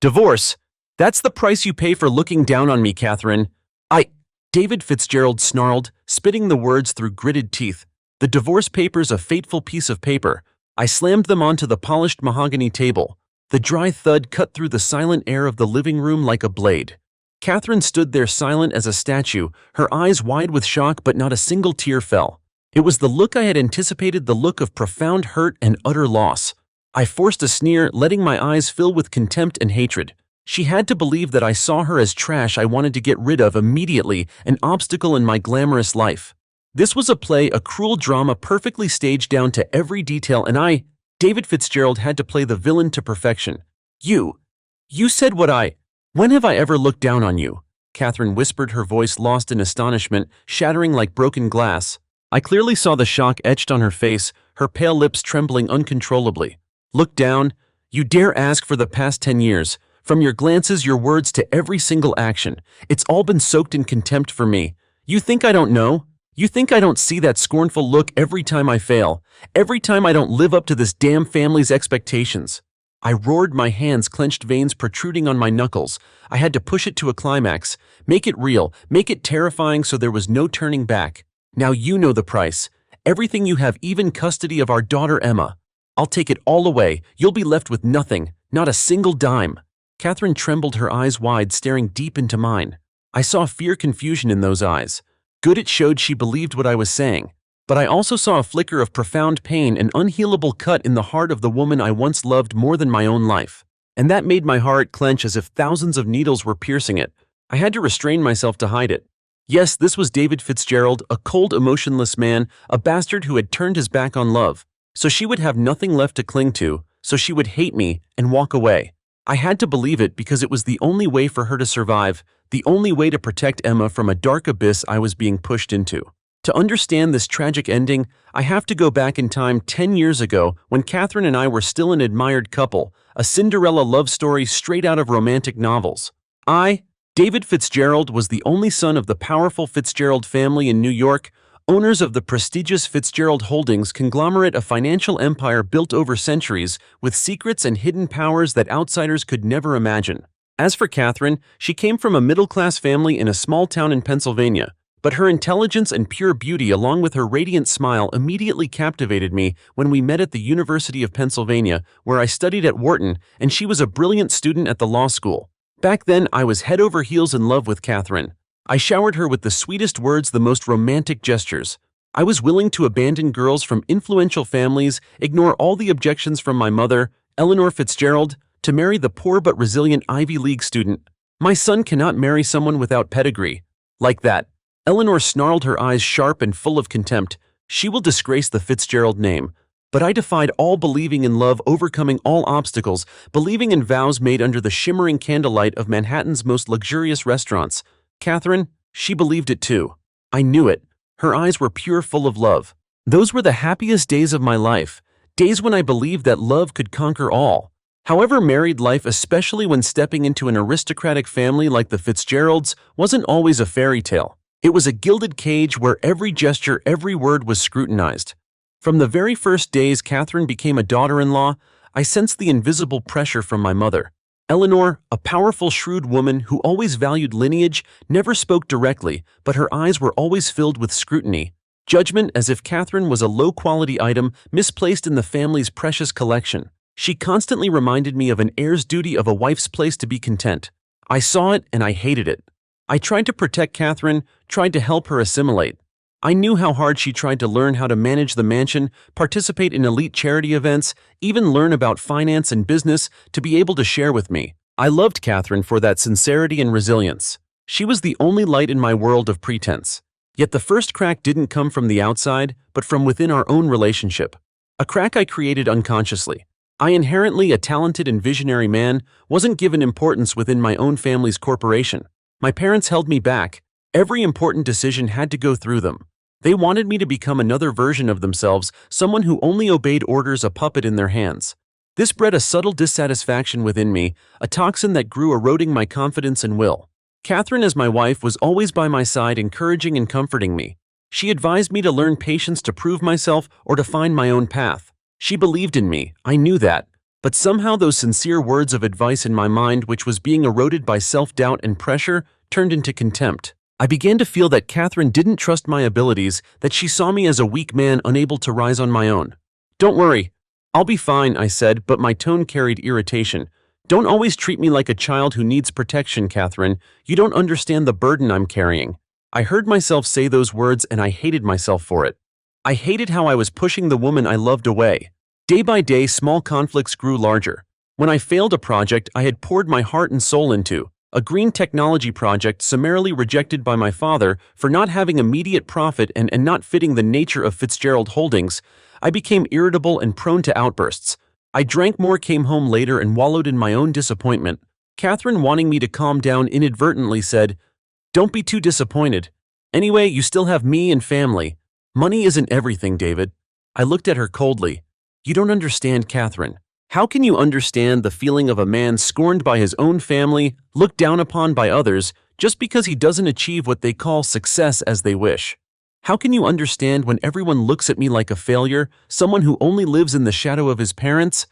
Divorce? That's the price you pay for looking down on me, Catherine. David Fitzgerald snarled, spitting the words through gritted teeth. The divorce papers a fateful piece of paper. I slammed them onto the polished mahogany table. The dry thud cut through the silent air of the living room like a blade. Catherine stood there silent as a statue, her eyes wide with shock, but not a single tear fell. It was the look I had anticipated, the look of profound hurt and utter loss. I forced a sneer, letting my eyes fill with contempt and hatred. She had to believe that I saw her as trash I wanted to get rid of immediately, an obstacle in my glamorous life. This was a play, a cruel drama perfectly staged down to every detail, and David Fitzgerald, had to play the villain to perfection. You said what When have I ever looked down on you? Catherine whispered, her voice lost in astonishment, shattering like broken glass. I clearly saw the shock etched on her face, her pale lips trembling uncontrollably. Look down? You dare ask? For the past 10 years. From your glances, your words, to every single action, it's all been soaked in contempt for me. You think I don't know? You think I don't see that scornful look every time I fail? Every time I don't live up to this damn family's expectations? I roared, my hands clenched, veins protruding on my knuckles. I had to push it to a climax. Make it real, make it terrifying, so there was no turning back. Now you know the price. Everything you have, even custody of our daughter Emma. I'll take it all away. You'll be left with nothing, not a single dime. Catherine trembled, her eyes wide, staring deep into mine. I saw fear, confusion in those eyes. Good, it showed she believed what I was saying. But I also saw a flicker of profound pain, an unhealable cut in the heart of the woman I once loved more than my own life. And that made my heart clench as if thousands of needles were piercing it. I had to restrain myself to hide it. Yes, this was David Fitzgerald, a cold, emotionless man, a bastard who had turned his back on love. So she would have nothing left to cling to, so she would hate me and walk away. I had to believe it because it was the only way for her to survive, the only way to protect Emma from a dark abyss I was being pushed into. To understand this tragic ending, I have to go back in time 10 years ago when Catherine and I were still an admired couple, a Cinderella love story straight out of romantic novels. David Fitzgerald, was the only son of the powerful Fitzgerald family in New York, owners of the prestigious Fitzgerald Holdings conglomerate, a financial empire built over centuries with secrets and hidden powers that outsiders could never imagine. As for Catherine, she came from a middle-class family in a small town in Pennsylvania, but her intelligence and pure beauty, along with her radiant smile, immediately captivated me when we met at the University of Pennsylvania, where I studied at Wharton, and she was a brilliant student at the law school. Back then, I was head over heels in love with Catherine. I showered her with the sweetest words, the most romantic gestures. I was willing to abandon girls from influential families, ignore all the objections from my mother, Eleanor Fitzgerald, to marry the poor but resilient Ivy League student. My son cannot marry someone without pedigree. Like that. Eleanor snarled, her eyes sharp and full of contempt. She will disgrace the Fitzgerald name. But I defied all, believing in love, overcoming all obstacles, believing in vows made under the shimmering candlelight of Manhattan's most luxurious restaurants. Catherine, she believed it too. I knew it. Her eyes were pure, full of love. Those were the happiest days of my life, days when I believed that love could conquer all. However, married life, especially when stepping into an aristocratic family like the Fitzgeralds, wasn't always a fairy tale. It was a gilded cage where every gesture, every word was scrutinized. From the very first days Catherine became a daughter-in-law, I sensed the invisible pressure from my mother. Eleanor, a powerful, shrewd woman who always valued lineage, never spoke directly, but her eyes were always filled with scrutiny, judgment, as if Catherine was a low-quality item misplaced in the family's precious collection. She constantly reminded me of an heir's duty, of a wife's place to be content. I saw it and I hated it. I tried to protect Catherine, tried to help her assimilate. I knew how hard she tried to learn how to manage the mansion, participate in elite charity events, even learn about finance and business to be able to share with me. I loved Catherine for that sincerity and resilience. She was the only light in my world of pretense. Yet the first crack didn't come from the outside, but from within our own relationship. A crack I created unconsciously. I, inherently a talented and visionary man, wasn't given importance within my own family's corporation. My parents held me back. Every important decision had to go through them. They wanted me to become another version of themselves, someone who only obeyed orders, a puppet in their hands. This bred a subtle dissatisfaction within me, a toxin that grew, eroding my confidence and will. Catherine, as my wife, was always by my side, encouraging and comforting me. She advised me to learn patience, to prove myself, or to find my own path. She believed in me, I knew that. But somehow those sincere words of advice in my mind, which was being eroded by self-doubt and pressure, turned into contempt. I began to feel that Catherine didn't trust my abilities, that she saw me as a weak man unable to rise on my own. "Don't worry. I'll be fine," I said, but my tone carried irritation. "Don't always treat me like a child who needs protection, Catherine. You don't understand the burden I'm carrying." I heard myself say those words and I hated myself for it. I hated how I was pushing the woman I loved away. Day by day, small conflicts grew larger. When I failed a project I had poured my heart and soul into, a green technology project summarily rejected by my father for not having immediate profit and not fitting the nature of Fitzgerald Holdings, I became irritable and prone to outbursts. I drank more, came home later, and wallowed in my own disappointment. Catherine, wanting me to calm down, inadvertently said, "Don't be too disappointed. Anyway, you still have me and family. Money isn't everything, David." I looked at her coldly. "You don't understand, Catherine. How can you understand the feeling of a man scorned by his own family, looked down upon by others, just because he doesn't achieve what they call success as they wish? How can you understand when everyone looks at me like a failure, someone who only lives in the shadow of his parents?"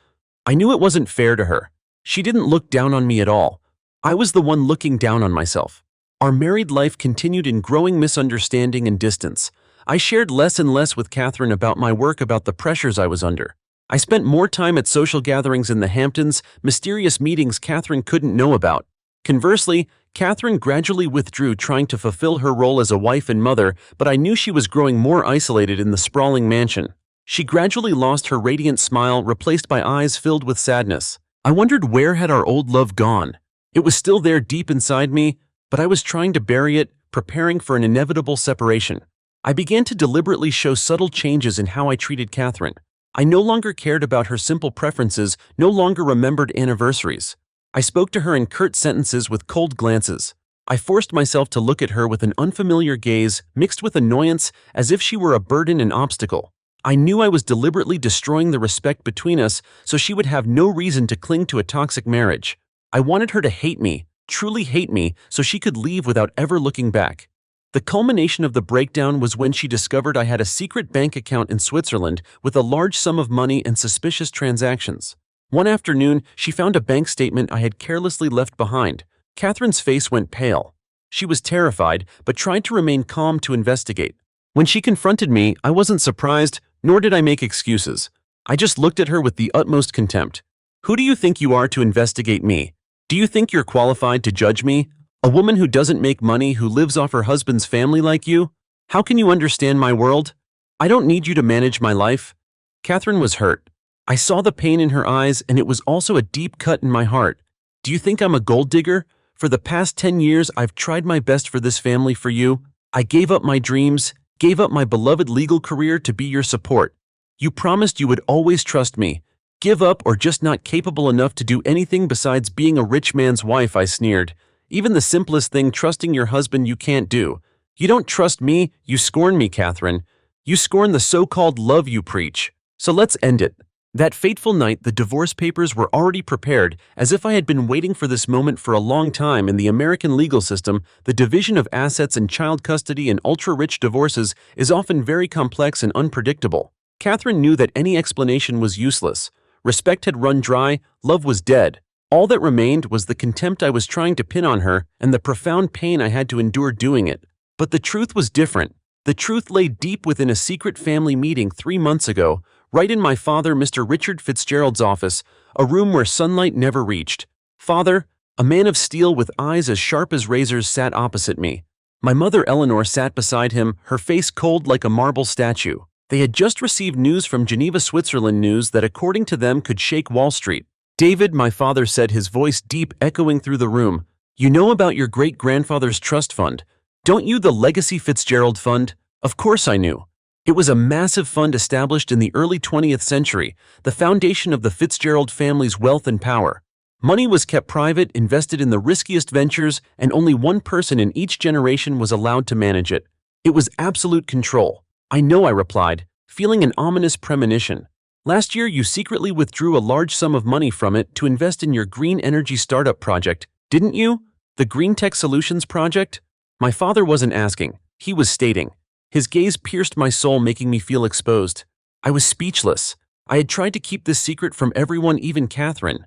I knew it wasn't fair to her. She didn't look down on me at all. I was the one looking down on myself. Our married life continued in growing misunderstanding and distance. I shared less and less with Catherine about my work, about the pressures I was under. I spent more time at social gatherings in the Hamptons, mysterious meetings Catherine couldn't know about. Conversely, Catherine gradually withdrew, trying to fulfill her role as a wife and mother, but I knew she was growing more isolated in the sprawling mansion. She gradually lost her radiant smile, replaced by eyes filled with sadness. I wondered, where had our old love gone? It was still there deep inside me, but I was trying to bury it, preparing for an inevitable separation. I began to deliberately show subtle changes in how I treated Catherine. I no longer cared about her simple preferences, no longer remembered anniversaries. I spoke to her in curt sentences with cold glances. I forced myself to look at her with an unfamiliar gaze, mixed with annoyance, as if she were a burden and obstacle. I knew I was deliberately destroying the respect between us so she would have no reason to cling to a toxic marriage. I wanted her to hate me, truly hate me, so she could leave without ever looking back. The culmination of the breakdown was when she discovered I had a secret bank account in Switzerland with a large sum of money and suspicious transactions. One afternoon, she found a bank statement I had carelessly left behind. Catherine's face went pale. She was terrified, but tried to remain calm to investigate. When she confronted me, I wasn't surprised, nor did I make excuses. I just looked at her with the utmost contempt. "Who do you think you are to investigate me? Do you think you're qualified to judge me? A woman who doesn't make money, who lives off her husband's family like you? How can you understand my world? I don't need you to manage my life." Catherine was hurt. I saw the pain in her eyes, and it was also a deep cut in my heart. "Do you think I'm a gold digger? For the past 10 years, I've tried my best for this family, for you. I gave up my dreams, gave up my beloved legal career to be your support. You promised you would always trust me. Give up, or just not capable enough to do anything besides being a rich man's wife," I sneered. "Even the simplest thing, trusting your husband, you can't do. You don't trust me, you scorn me, Catherine. You scorn the so-called love you preach. So let's end it." That fateful night, the divorce papers were already prepared, as if I had been waiting for this moment for a long time. In the American legal system, the division of assets and child custody in ultra-rich divorces is often very complex and unpredictable. Catherine knew that any explanation was useless. Respect had run dry, love was dead. All that remained was the contempt I was trying to pin on her and the profound pain I had to endure doing it. But the truth was different. The truth lay deep within a secret family meeting 3 months ago, right in my father, Mr. Richard Fitzgerald's office, a room where sunlight never reached. Father, a man of steel with eyes as sharp as razors, sat opposite me. My mother, Eleanor, sat beside him, her face cold like a marble statue. They had just received news from Geneva, Switzerland, news that according to them could shake Wall Street. "David," my father said, his voice deep, echoing through the room, "you know about your great-grandfather's trust fund, don't you? The Legacy Fitzgerald Fund?" Of course I knew. It was a massive fund established in the early 20th century, the foundation of the Fitzgerald family's wealth and power. Money was kept private, invested in the riskiest ventures, and only one person in each generation was allowed to manage it. It was absolute control. "I know," I replied, feeling an ominous premonition. "Last year you secretly withdrew a large sum of money from it to invest in your green energy startup project, didn't you? The Green Tech Solutions project?" My father wasn't asking, he was stating. His gaze pierced my soul, making me feel exposed. I was speechless. I had tried to keep this secret from everyone, even Catherine.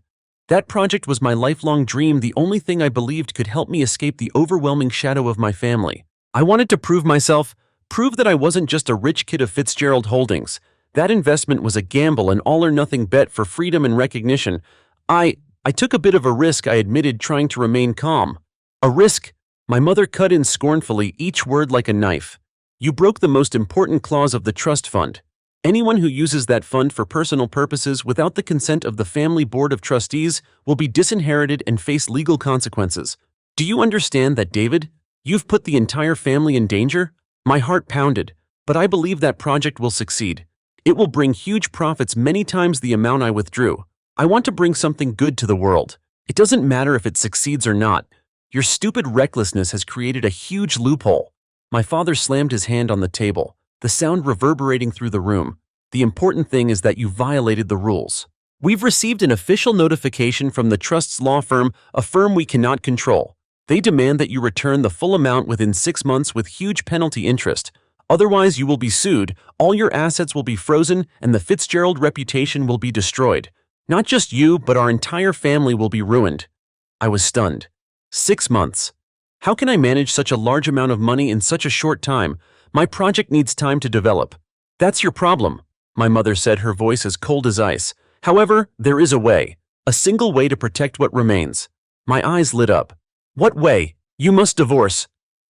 That project was my lifelong dream, the only thing I believed could help me escape the overwhelming shadow of my family. I wanted to prove myself, prove that I wasn't just a rich kid of Fitzgerald Holdings. That investment was a gamble, an all-or-nothing bet for freedom and recognition. I took a bit of a risk, I admitted, trying to remain calm. A risk? My mother cut in scornfully, each word like a knife. You broke the most important clause of the trust fund. Anyone who uses that fund for personal purposes without the consent of the family board of trustees will be disinherited and face legal consequences. Do you understand that, David? You've put the entire family in danger? My heart pounded, but I believe that project will succeed. It will bring huge profits, many times the amount I withdrew. I want to bring something good to the world. It doesn't matter if it succeeds or not. Your stupid recklessness has created a huge loophole. My father slammed his hand on the table, the sound reverberating through the room. The important thing is that you violated the rules. We've received an official notification from the trust's law firm, a firm we cannot control. They demand that you return the full amount within 6 months with huge penalty interest. Otherwise, you will be sued, all your assets will be frozen, and the Fitzgerald reputation will be destroyed. Not just you, but our entire family will be ruined. I was stunned. 6 months. How can I manage such a large amount of money in such a short time? My project needs time to develop. That's your problem, my mother said, her voice as cold as ice. However, there is a way. A single way to protect what remains. My eyes lit up. What way? You must divorce.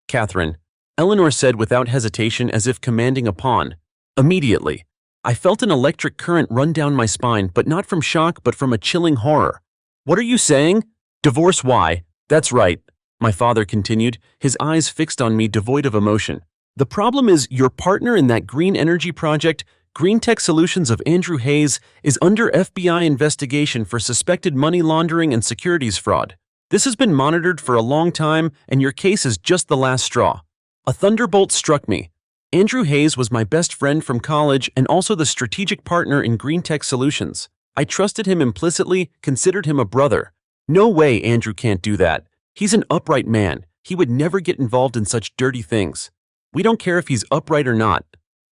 Catherine, Eleanor said without hesitation, as if commanding a pawn. Immediately. I felt an electric current run down my spine, but not from shock, but from a chilling horror. What are you saying? Divorce? Why? That's right, my father continued, his eyes fixed on me, devoid of emotion. The problem is your partner in that green energy project, Green Tech Solutions of Andrew Hayes, is under FBI investigation for suspected money laundering and securities fraud. This has been monitored for a long time, and your case is just the last straw. A thunderbolt struck me. Andrew Hayes was my best friend from college and also the strategic partner in Green Tech Solutions. I trusted him implicitly, considered him a brother. No way, Andrew can't do that. He's an upright man. He would never get involved in such dirty things. We don't care if he's upright or not.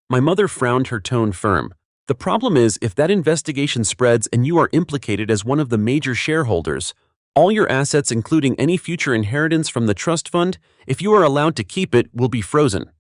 My mother frowned, her tone firm. The problem is, if that investigation spreads and you are implicated as one of the major shareholders, all your assets, including any future inheritance from the trust fund, if you are allowed to keep it, will be frozen.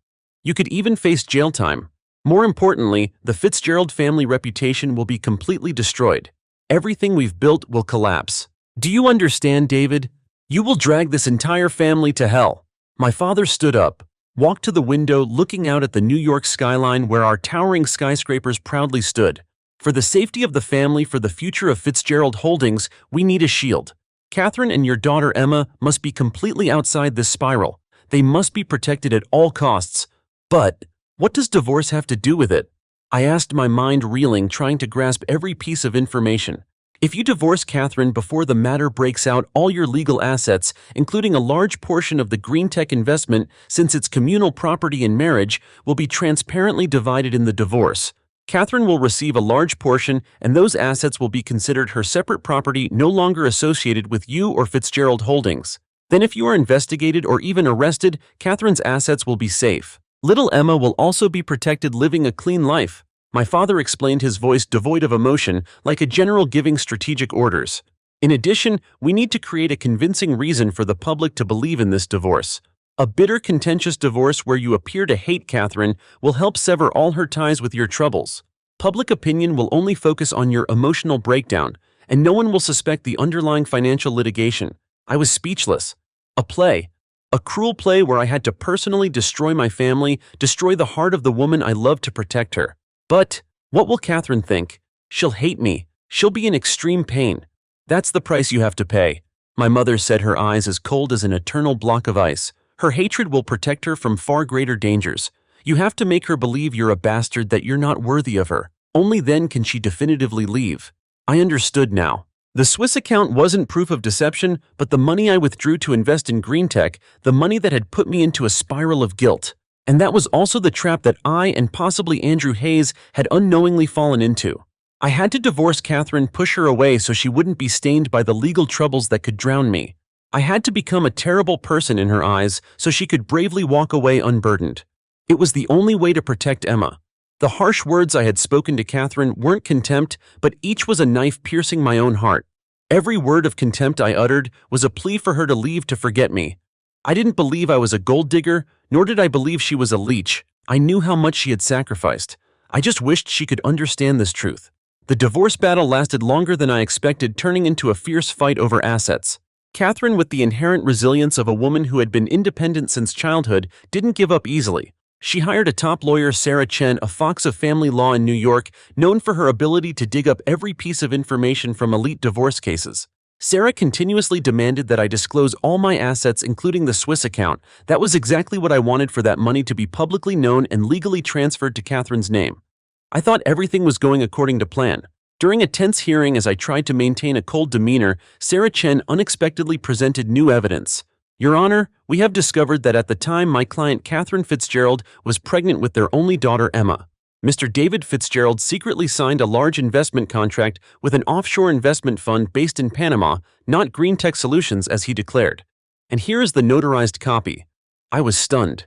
You could even face jail time. More importantly, the Fitzgerald family reputation will be completely destroyed. Everything we've built will collapse. Do you understand, David? You will drag this entire family to hell. My father stood up, walked to the window, looking out at the New York skyline where our towering skyscrapers proudly stood. For the safety of the family, for the future of Fitzgerald Holdings, we need a shield. Catherine and your daughter Emma must be completely outside this spiral. They must be protected at all costs. But what does divorce have to do with it? I asked, my mind reeling, trying to grasp every piece of information. If you divorce Catherine before the matter breaks out, all your legal assets, including a large portion of the green tech investment, since it's communal property in marriage, will be transparently divided in the divorce. Catherine will receive a large portion, and those assets will be considered her separate property, no longer associated with you or Fitzgerald Holdings. Then if you are investigated or even arrested, Catherine's assets will be safe. Little Emma will also be protected, living a clean life. My father explained, his voice devoid of emotion, like a general giving strategic orders. In addition, we need to create a convincing reason for the public to believe in this divorce. A bitter, contentious divorce where you appear to hate Catherine will help sever all her ties with your troubles. Public opinion will only focus on your emotional breakdown, and no one will suspect the underlying financial litigation. I was speechless. A play. A cruel play where I had to personally destroy my family, destroy the heart of the woman I loved to protect her. But what will Catherine think? She'll hate me. She'll be in extreme pain. That's the price you have to pay. My mother said, her eyes as cold as an eternal block of ice. Her hatred will protect her from far greater dangers. You have to make her believe you're a bastard, that you're not worthy of her. Only then can she definitively leave. I understood now. The Swiss account wasn't proof of deception, but the money I withdrew to invest in green tech, the money that had put me into a spiral of guilt. And that was also the trap that I and possibly Andrew Hayes had unknowingly fallen into. I had to divorce Catherine, push her away so she wouldn't be stained by the legal troubles that could drown me. I had to become a terrible person in her eyes so she could bravely walk away unburdened. It was the only way to protect Emma. The harsh words I had spoken to Catherine weren't contempt, but each was a knife piercing my own heart. Every word of contempt I uttered was a plea for her to leave to forget me. I didn't believe I was a gold digger, nor did I believe she was a leech. I knew how much she had sacrificed. I just wished she could understand this truth. The divorce battle lasted longer than I expected, turning into a fierce fight over assets. Catherine, with the inherent resilience of a woman who had been independent since childhood, didn't give up easily. She hired a top lawyer, Sarah Chen, a fox of family law in New York, known for her ability to dig up every piece of information from elite divorce cases. Sarah continuously demanded that I disclose all my assets, including the Swiss account. That was exactly what I wanted, for that money to be publicly known and legally transferred to Catherine's name. I thought everything was going according to plan. During a tense hearing, as I tried to maintain a cold demeanor, Sarah Chen unexpectedly presented new evidence. Your Honor, we have discovered that at the time my client Catherine Fitzgerald was pregnant with their only daughter Emma. Mr. David Fitzgerald secretly signed a large investment contract with an offshore investment fund based in Panama, not Green Tech Solutions as he declared. And here is the notarized copy. I was stunned.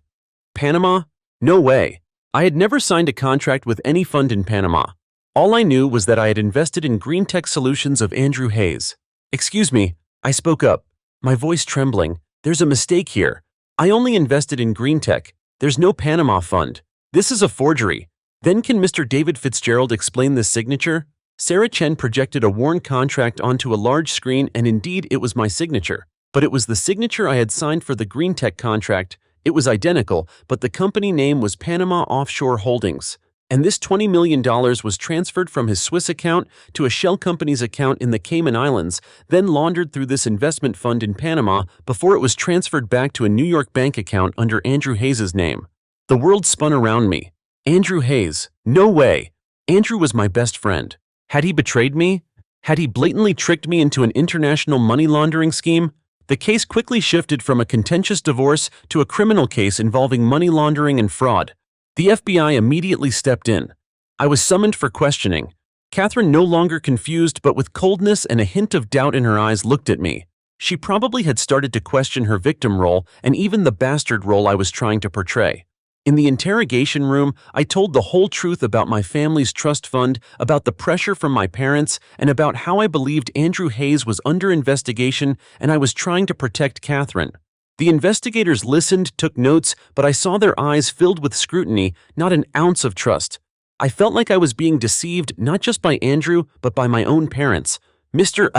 Panama? No way. I had never signed a contract with any fund in Panama. All I knew was that I had invested in Green Tech Solutions of Andrew Hayes. Excuse me, I spoke up, my voice trembling. There's a mistake here. I only invested in Green Tech. There's no Panama fund. This is a forgery. Then can Mr. David Fitzgerald explain this signature? Sarah Chen projected a worn contract onto a large screen, and indeed it was my signature. But it was the signature I had signed for the Green Tech contract. It was identical, but the company name was Panama Offshore Holdings. And this $20 million was transferred from his Swiss account to a shell company's account in the Cayman Islands, then laundered through this investment fund in Panama before it was transferred back to a New York bank account under Andrew Hayes' name. The world spun around me. Andrew Hayes. No way. Andrew was my best friend. Had he betrayed me? Had he blatantly tricked me into an international money laundering scheme? The case quickly shifted from a contentious divorce to a criminal case involving money laundering and fraud. The FBI immediately stepped in. I was summoned for questioning. Catherine, no longer confused but with coldness and a hint of doubt in her eyes, looked at me. She probably had started to question her victim role and even the bastard role I was trying to portray. In the interrogation room, I told the whole truth about my family's trust fund, about the pressure from my parents, and about how I believed Andrew Hayes was under investigation and I was trying to protect Catherine. The investigators listened, took notes, but I saw their eyes filled with scrutiny, not an ounce of trust. I felt like I was being deceived not just by Andrew, but by my own parents. Mr.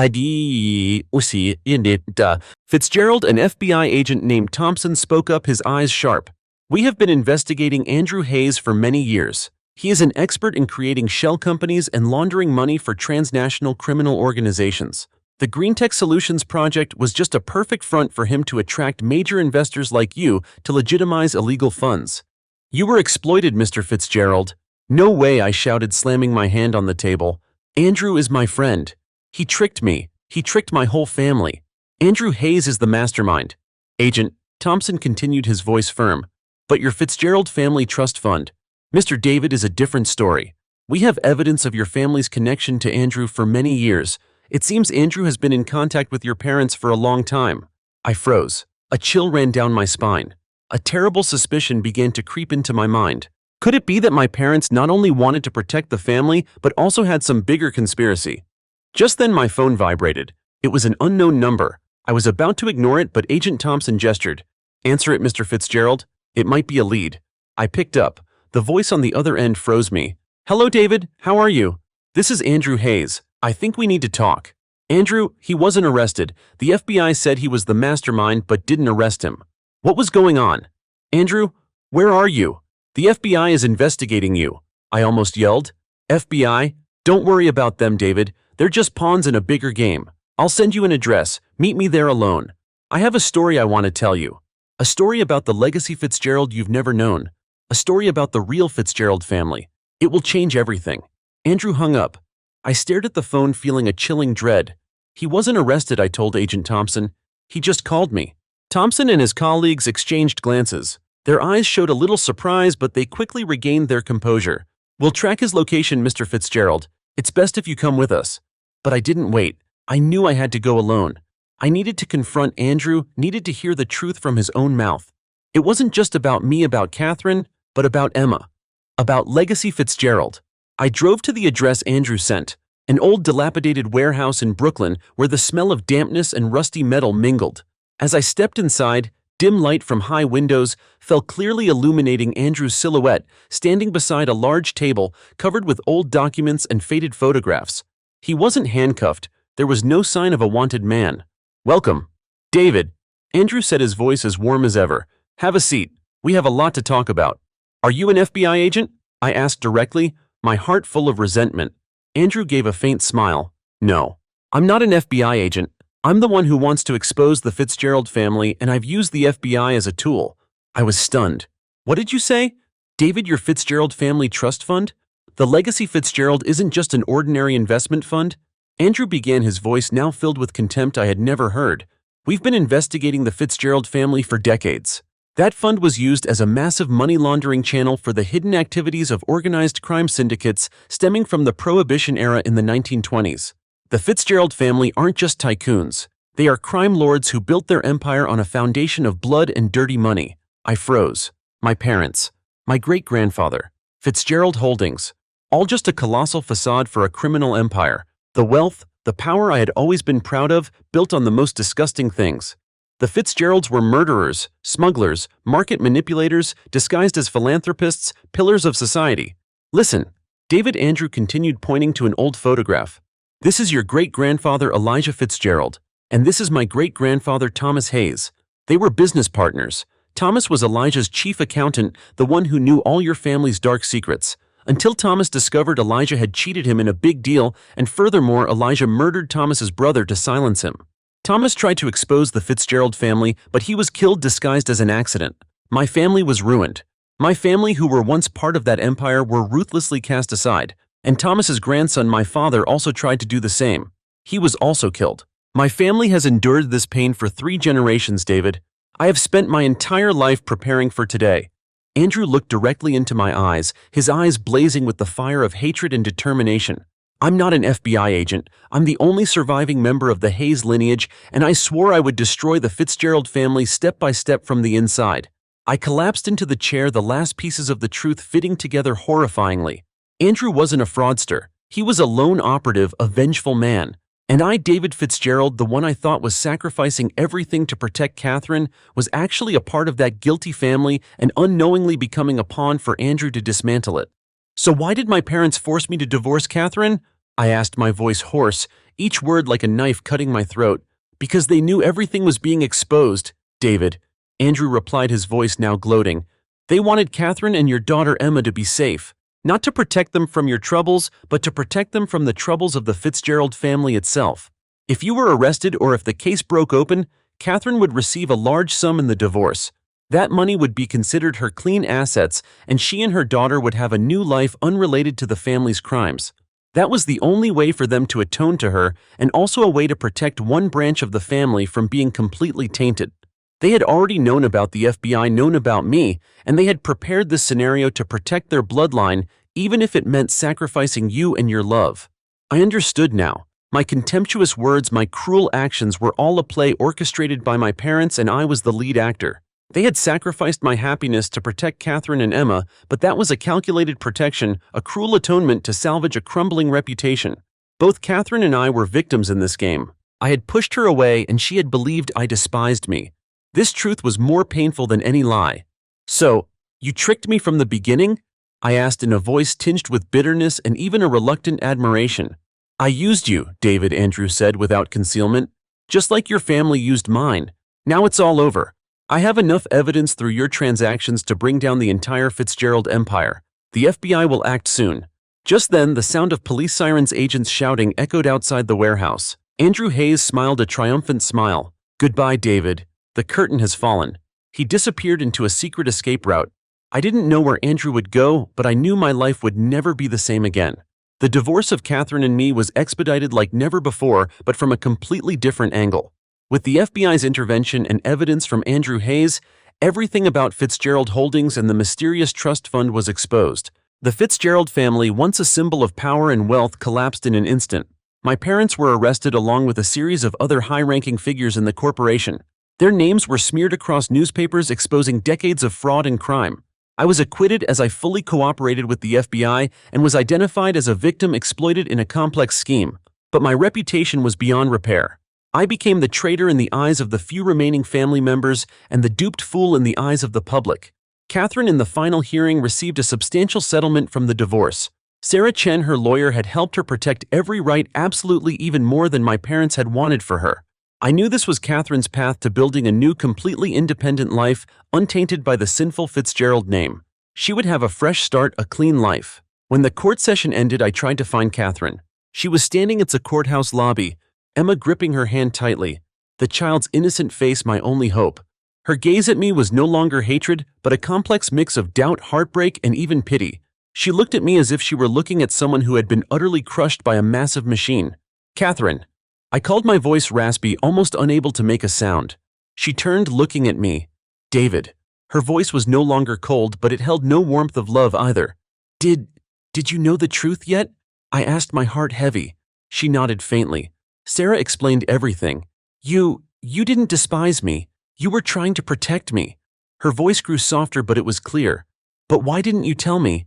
Fitzgerald, an FBI agent named Thompson, spoke up, his eyes sharp. We have been investigating Andrew Hayes for many years. He is an expert in creating shell companies and laundering money for transnational criminal organizations. The Green Tech Solutions project was just a perfect front for him to attract major investors like you to legitimize illegal funds. You were exploited, Mr. Fitzgerald. No way, I shouted, slamming my hand on the table. Andrew is my friend. He tricked me. He tricked my whole family. Andrew Hayes is the mastermind. Agent Thompson continued, his voice firm. But your Fitzgerald Family Trust Fund, Mr. David, is a different story. We have evidence of your family's connection to Andrew for many years. It seems Andrew has been in contact with your parents for a long time. I froze. A chill ran down my spine. A terrible suspicion began to creep into my mind. Could it be that my parents not only wanted to protect the family, but also had some bigger conspiracy? Just then my phone vibrated. It was an unknown number. I was about to ignore it, but Agent Thompson gestured. Answer it, Mr. Fitzgerald. It might be a lead. I picked up. The voice on the other end froze me. Hello, David. How are you? This is Andrew Hayes. I think we need to talk. Andrew, he wasn't arrested. The FBI said he was the mastermind but didn't arrest him. What was going on? Andrew, where are you? The FBI is investigating you. I almost yelled. FBI? Don't worry about them, David. They're just pawns in a bigger game. I'll send you an address. Meet me there alone. I have a story I want to tell you. A story about the legacy Fitzgerald you've never known. A story about the real Fitzgerald family. It will change everything. Andrew hung up. I stared at the phone, feeling a chilling dread. He wasn't arrested, I told Agent Thompson. He just called me. Thompson and his colleagues exchanged glances. Their eyes showed a little surprise, but they quickly regained their composure. We'll track his location, Mr. Fitzgerald. It's best if you come with us. But I didn't wait. I knew I had to go alone. I needed to confront Andrew, needed to hear the truth from his own mouth. It wasn't just about me, about Catherine, but about Emma. About Legacy Fitzgerald. I drove to the address Andrew sent, an old dilapidated warehouse in Brooklyn where the smell of dampness and rusty metal mingled. As I stepped inside, dim light from high windows fell clearly illuminating Andrew's silhouette standing beside a large table covered with old documents and faded photographs. He wasn't handcuffed. There was no sign of a wanted man. "Welcome, David," Andrew said, his voice as warm as ever. "Have a seat. We have a lot to talk about." "Are you an FBI agent?" I asked directly, my heart full of resentment. Andrew gave a faint smile. "No, I'm not an FBI agent. I'm the one who wants to expose the Fitzgerald family, and I've used the FBI as a tool." I was stunned. "What did you say? David, your Fitzgerald family trust fund? The Legacy Fitzgerald isn't just an ordinary investment fund?" Andrew began, his voice now filled with contempt I had never heard. "We've been investigating the Fitzgerald family for decades. That fund was used as a massive money laundering channel for the hidden activities of organized crime syndicates stemming from the Prohibition era in the 1920s. The Fitzgerald family aren't just tycoons. They are crime lords who built their empire on a foundation of blood and dirty money." I froze. My parents, my great-grandfather, Fitzgerald Holdings, all just a colossal facade for a criminal empire. The wealth, the power I had always been proud of, built on the most disgusting things. The Fitzgeralds were murderers, smugglers, market manipulators, disguised as philanthropists, pillars of society. "Listen," David, Andrew continued, pointing to an old photograph. "This is your great-grandfather Elijah Fitzgerald, and this is my great-grandfather Thomas Hayes. They were business partners. Thomas was Elijah's chief accountant, the one who knew all your family's dark secrets. Until Thomas discovered Elijah had cheated him in a big deal, and furthermore, Elijah murdered Thomas's brother to silence him. Thomas tried to expose the Fitzgerald family, but he was killed disguised as an accident. My family was ruined. My family, who were once part of that empire, were ruthlessly cast aside. And Thomas's grandson, my father, also tried to do the same. He was also killed. My family has endured this pain for 3 generations, David. I have spent my entire life preparing for today." Andrew looked directly into my eyes, his eyes blazing with the fire of hatred and determination. "I'm not an FBI agent. I'm the only surviving member of the Hayes lineage, and I swore I would destroy the Fitzgerald family step by step from the inside." I collapsed into the chair, the last pieces of the truth fitting together horrifyingly. Andrew wasn't a fraudster. He was a lone operative, a vengeful man. And I, David Fitzgerald, the one I thought was sacrificing everything to protect Catherine, was actually a part of that guilty family and unknowingly becoming a pawn for Andrew to dismantle it. "So why did my parents force me to divorce Catherine?" I asked, my voice hoarse, each word like a knife cutting my throat. "Because they knew everything was being exposed, David," Andrew replied, his voice now gloating. "They wanted Catherine and your daughter Emma to be safe. Not to protect them from your troubles, but to protect them from the troubles of the Fitzgerald family itself. If you were arrested or if the case broke open, Catherine would receive a large sum in the divorce. That money would be considered her clean assets, and she and her daughter would have a new life unrelated to the family's crimes. That was the only way for them to atone to her, and also a way to protect one branch of the family from being completely tainted. They had already known about the FBI, known about me, and they had prepared this scenario to protect their bloodline, even if it meant sacrificing you and your love." I understood now. My contemptuous words, my cruel actions were all a play orchestrated by my parents, and I was the lead actor. They had sacrificed my happiness to protect Catherine and Emma, but that was a calculated protection, a cruel atonement to salvage a crumbling reputation. Both Catherine and I were victims in this game. I had pushed her away, and she had believed I despised me. This truth was more painful than any lie. "So, you tricked me from the beginning?" I asked in a voice tinged with bitterness and even a reluctant admiration. "I used you," David, Andrew said without concealment, "just like your family used mine. Now it's all over. I have enough evidence through your transactions to bring down the entire Fitzgerald empire. The FBI will act soon." Just then, the sound of police sirens, agents shouting, echoed outside the warehouse. Andrew Hayes smiled a triumphant smile. "Goodbye, David. The curtain has fallen." He disappeared into a secret escape route. I didn't know where Andrew would go, but I knew my life would never be the same again. The divorce of Catherine and me was expedited like never before, but from a completely different angle. With the FBI's intervention and evidence from Andrew Hayes, everything about Fitzgerald Holdings and the mysterious trust fund was exposed. The Fitzgerald family, once a symbol of power and wealth, collapsed in an instant. My parents were arrested along with a series of other high-ranking figures in the corporation. Their names were smeared across newspapers exposing decades of fraud and crime. I was acquitted as I fully cooperated with the FBI and was identified as a victim exploited in a complex scheme, but my reputation was beyond repair. I became the traitor in the eyes of the few remaining family members and the duped fool in the eyes of the public. Catherine, in the final hearing, received a substantial settlement from the divorce. Sarah Chen, her lawyer, had helped her protect every right, absolutely even more than my parents had wanted for her. I knew this was Catherine's path to building a new, completely independent life, untainted by the sinful Fitzgerald name. She would have a fresh start, a clean life. When the court session ended, I tried to find Catherine. She was standing at the courthouse lobby, Emma gripping her hand tightly, the child's innocent face my only hope. Her gaze at me was no longer hatred, but a complex mix of doubt, heartbreak, and even pity. She looked at me as if she were looking at someone who had been utterly crushed by a massive machine. "Catherine." I called, my voice raspy, almost unable to make a sound. She turned, looking at me. "David." Her voice was no longer cold, but it held no warmth of love either. Did you know the truth yet?" I asked, my heart heavy. She nodded faintly. "Sarah explained everything. You didn't despise me. You were trying to protect me." Her voice grew softer, but it was clear. "But why didn't you tell me?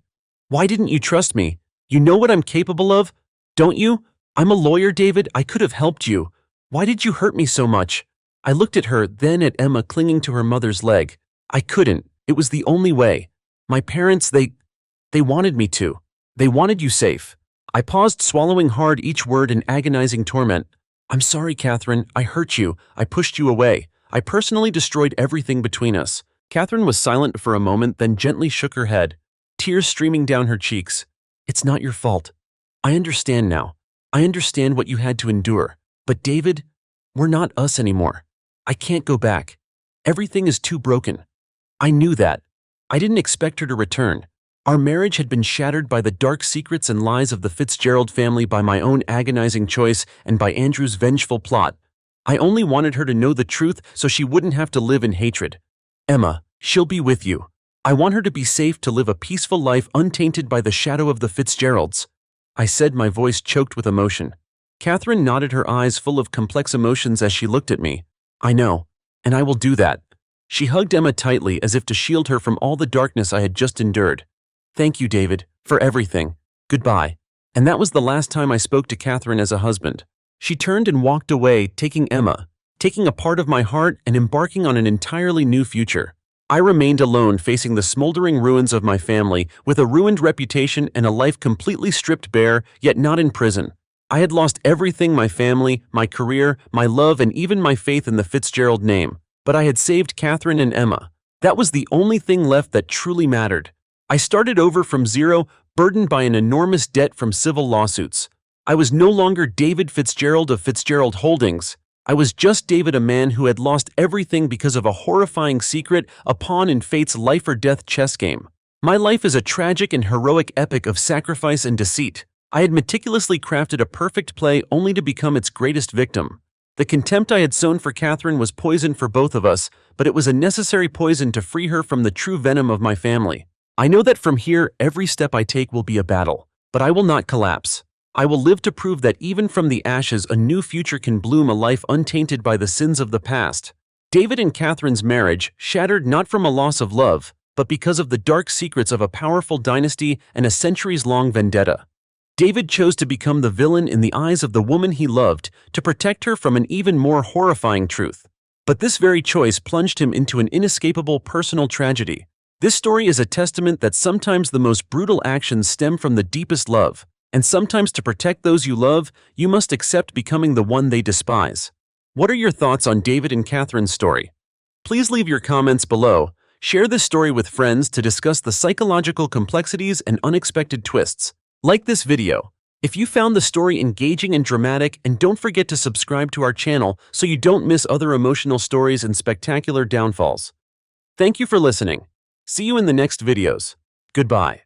Why didn't you trust me? You know what I'm capable of, don't you? I'm a lawyer, David. I could have helped you. Why did you hurt me so much?" I looked at her, then at Emma clinging to her mother's leg. "I couldn't. It was the only way. My parents, they wanted me to. They wanted you safe." I paused, swallowing hard each word in agonizing torment. "I'm sorry, Catherine. I hurt you. I pushed you away. I personally destroyed everything between us." Catherine was silent for a moment, then gently shook her head, tears streaming down her cheeks. "It's not your fault. I understand now. I understand what you had to endure. But David, we're not us anymore. I can't go back. Everything is too broken." I knew that. I didn't expect her to return. Our marriage had been shattered by the dark secrets and lies of the Fitzgerald family, by my own agonizing choice, and by Andrew's vengeful plot. I only wanted her to know the truth so she wouldn't have to live in hatred. "Emma, she'll be with you. I want her to be safe, to live a peaceful life untainted by the shadow of the Fitzgeralds," I said, my voice choked with emotion. Catherine nodded, her eyes full of complex emotions as she looked at me. "I know, and I will do that." She hugged Emma tightly as if to shield her from all the darkness I had just endured. "Thank you, David, for everything. Goodbye." And that was the last time I spoke to Catherine as a husband. She turned and walked away, taking Emma, taking a part of my heart, and embarking on an entirely new future. I remained alone, facing the smoldering ruins of my family, with a ruined reputation and a life completely stripped bare, yet not in prison. I had lost everything: my family, my career, my love, and even my faith in the Fitzgerald name. But I had saved Catherine and Emma. That was the only thing left that truly mattered. I started over from zero, burdened by an enormous debt from civil lawsuits. I was no longer David Fitzgerald of Fitzgerald Holdings. I was just David, a man who had lost everything because of a horrifying secret, a pawn in fate's life-or-death chess game. My life is a tragic and heroic epic of sacrifice and deceit. I had meticulously crafted a perfect play only to become its greatest victim. The contempt I had sown for Catherine was poison for both of us, but it was a necessary poison to free her from the true venom of my family. I know that from here, every step I take will be a battle, but I will not collapse. I will live to prove that even from the ashes, a new future can bloom, a life untainted by the sins of the past. David and Catherine's marriage, shattered not from a loss of love, but because of the dark secrets of a powerful dynasty and a centuries-long vendetta. David chose to become the villain in the eyes of the woman he loved, to protect her from an even more horrifying truth. But this very choice plunged him into an inescapable personal tragedy. This story is a testament that sometimes the most brutal actions stem from the deepest love. And sometimes, to protect those you love, you must accept becoming the one they despise. What are your thoughts on David and Catherine's story? Please leave your comments below. Share this story with friends to discuss the psychological complexities and unexpected twists. Like this video if you found the story engaging and dramatic, and don't forget to subscribe to our channel so you don't miss other emotional stories and spectacular downfalls. Thank you for listening. See you in the next videos. Goodbye.